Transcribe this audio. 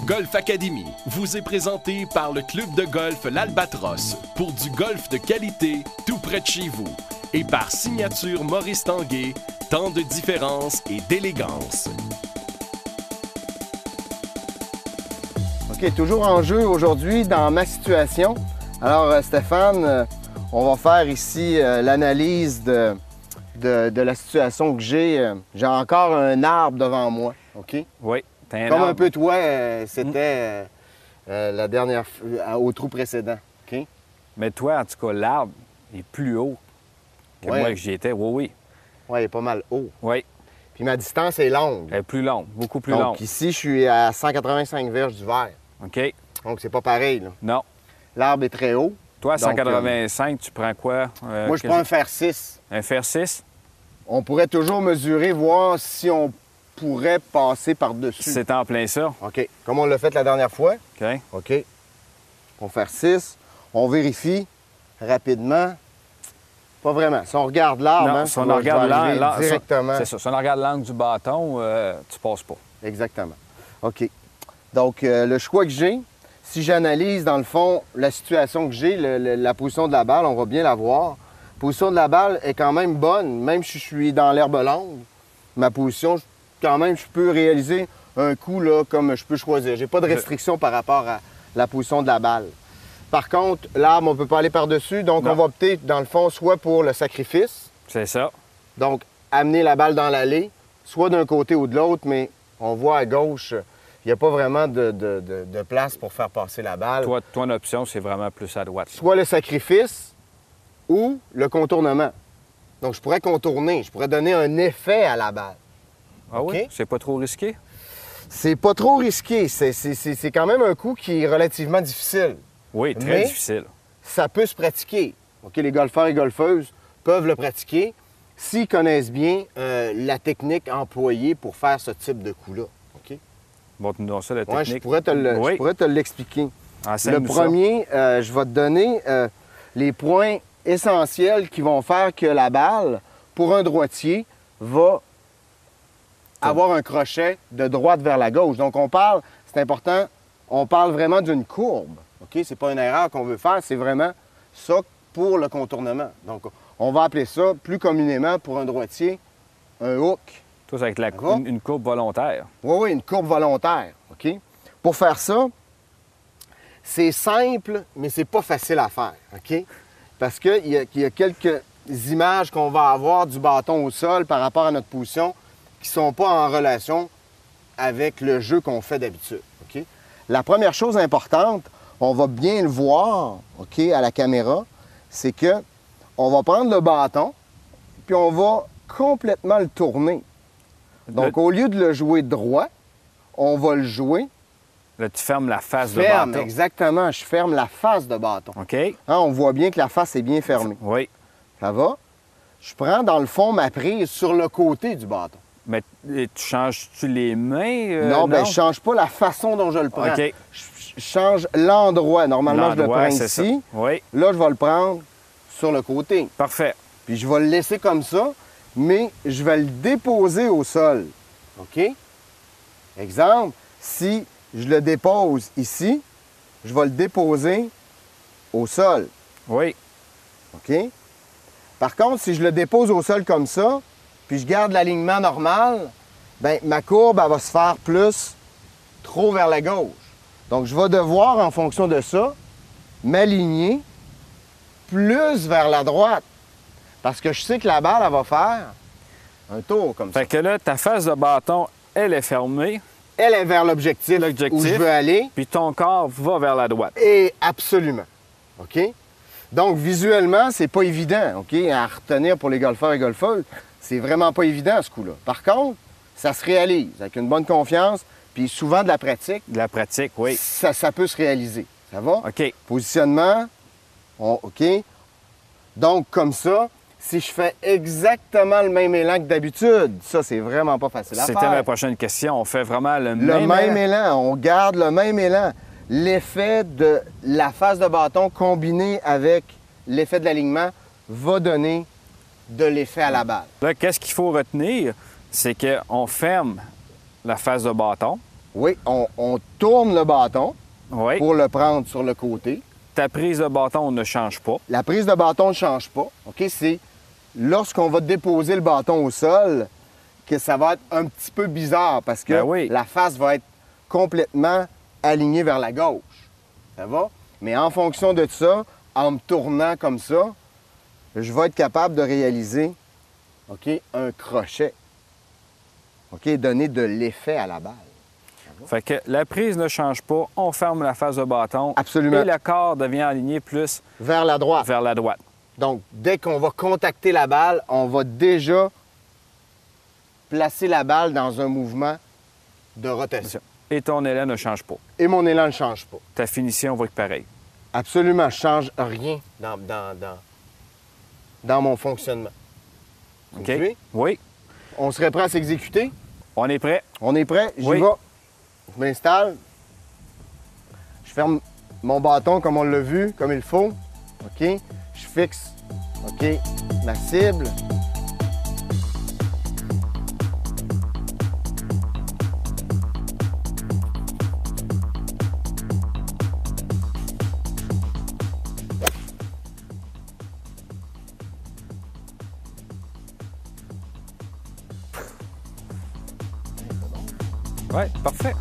Golf Academy vous est présenté par le club de golf L'Albatros pour du golf de qualité tout près de chez vous et par Signature Maurice Tanguay, tant de différence et d'élégance. OK, toujours en jeu aujourd'hui dans ma situation. Alors Stéphane, on va faire ici l'analyse de la situation que j'ai. J'ai encore un arbre devant moi, OK? Oui. Comme un peu toi, c'était la dernière au trou précédent, OK? Mais toi, en tout cas, l'arbre est plus haut que moi que j'y étais. Oui, oui. Oui, il est pas mal haut. Oui. Puis ma distance est longue. Elle est plus longue, beaucoup plus longue. Donc ici, je suis à 185 verges du vert. OK. Donc c'est pas pareil, là. Non. L'arbre est très haut. Toi, à Donc, 185, tu prends quoi? Moi, je prends un fer 6. Un fer 6? On pourrait toujours mesurer, voir si on pourrait passer par-dessus. C'est en plein ça. OK. Comme on l'a fait la dernière fois. OK. OK. On fait 6. On vérifie rapidement. Pas vraiment. Si on regarde l'arbre, Non, hein, si on regarde l'angle directement. C'est ça. Si on regarde l'angle du bâton, tu passes pas. Exactement. OK. Donc, le choix que j'ai, si j'analyse, dans le fond, la situation que j'ai, la position de la balle, on va bien la voir. La position de la balle est quand même bonne, même si je suis dans l'herbe longue. Ma position, quand même, je peux réaliser un coup là, comme je peux choisir. J'ai pas de restriction par rapport à la position de la balle. Par contre, l'arbre, on ne peut pas aller par-dessus, donc Non. on va opter, dans le fond, soit pour le sacrifice, C'est ça. donc amener la balle dans l'allée, soit d'un côté ou de l'autre, mais on voit à gauche, il n'y a pas vraiment de place pour faire passer la balle. Toi, ton option, c'est vraiment plus à droite. Soit le sacrifice ou le contournement. Donc, je pourrais contourner, je pourrais donner un effet à la balle. Ah oui? OK. C'est pas trop risqué? C'est pas trop risqué. C'est quand même un coup qui est relativement difficile. Oui, très Mais difficile. ça peut se pratiquer. OK, les golfeurs et golfeuses peuvent le pratiquer s'ils connaissent bien la technique employée pour faire ce type de coup-là. OK? Montre-nous donc ça, la Ouais, technique. je pourrais te l'expliquer. Le Enseigne-nous ça. premier, je vais te donner les points essentiels qui vont faire que la balle, pour un droitier, va avoir un crochet de droite vers la gauche. Donc, on parle, c'est important, on parle vraiment d'une courbe. OK? C'est pas une erreur qu'on veut faire, c'est vraiment ça pour le contournement. Donc, on va appeler ça plus communément pour un droitier un hook. Toi, c'est avec va? une courbe volontaire. Oui, oui, une courbe volontaire. OK? Pour faire ça, c'est simple, mais c'est pas facile à faire. OK? Parce qu'il y a quelques images qu'on va avoir du bâton au sol par rapport à notre position qui ne sont pas en relation avec le jeu qu'on fait d'habitude. OK? La première chose importante, on va bien le voir, OK, à la caméra, c'est que on va prendre le bâton, puis on va complètement le tourner. Donc, au lieu de le jouer droit, on va le jouer Là, tu fermes la face de ferme. bâton. Exactement, je ferme la face de bâton. OK? Hein, on voit bien que la face est bien fermée. Oui. Ça va? Je prends, dans le fond, ma prise sur le côté du bâton. Mais tu changes-tu les mains? non, bien, je ne change pas la façon dont je le prends. OK. Je change l'endroit. Normalement, je le L'endroit, prends c'est ça. ici. Oui. Là, je vais le prendre sur le côté. Parfait. Puis je vais le laisser comme ça, mais je vais le déposer au sol. OK? Exemple, si je le dépose ici, je vais le déposer au sol. Oui. OK? Par contre, si je le dépose au sol comme ça, puis je garde l'alignement normal, bien, ma courbe, elle va se faire plus trop vers la gauche. Donc, je vais devoir, en fonction de ça, m'aligner plus vers la droite. Parce que je sais que la balle, elle va faire un tour comme ça. Fait que là, ta face de bâton, elle est fermée, Elle est vers l'objectif où je veux aller. puis ton corps va vers la droite. Et absolument. OK? Donc, visuellement, c'est pas évident, OK, à retenir pour les golfeurs et golfeuses. C'est vraiment pas évident, ce coup-là. Par contre, ça se réalise avec une bonne confiance, puis souvent de la pratique. De la pratique, oui. Ça peut se réaliser. Ça va? OK. Positionnement. OK. Donc, comme ça, si je fais exactement le même élan que d'habitude, ça, c'est vraiment pas facile à faire. C'était ma prochaine question. On fait vraiment le Le même élan. On garde le même élan. L'effet de la face de bâton combiné avec l'effet de l'alignement va donner de l'effet à la balle. Là, qu'est-ce qu'il faut retenir? C'est qu'on ferme la face de bâton. Oui, on tourne le bâton Oui. pour le prendre sur le côté. Ta prise de bâton ne change pas. La prise de bâton ne change pas. OK? C'est lorsqu'on va déposer le bâton au sol que ça va être un petit peu bizarre parce que Ben oui. la face va être complètement alignée vers la gauche. Ça va? Mais en fonction de ça, en me tournant comme ça, je vais être capable de réaliser, OK, un crochet. OK? Donner de l'effet à la balle. Fait que la prise ne change pas. On ferme la face de bâton. Absolument. Et le corps devient aligné plus Vers la droite. vers la droite. Donc, dès qu'on va contacter la balle, on va déjà placer la balle dans un mouvement de rotation. Et ton élan ne change pas. Et mon élan ne change pas. Ta finition va être pareille. Absolument, je ne change rien dans mon fonctionnement. Vous OK? me suivez? Oui. On serait prêt à s'exécuter? On est prêt? On est prêt? J'y Oui. vais. Je m'installe. Je ferme mon bâton comme on l'a vu, comme il faut. OK? Je fixe, OK, ma cible. Oui, parfait.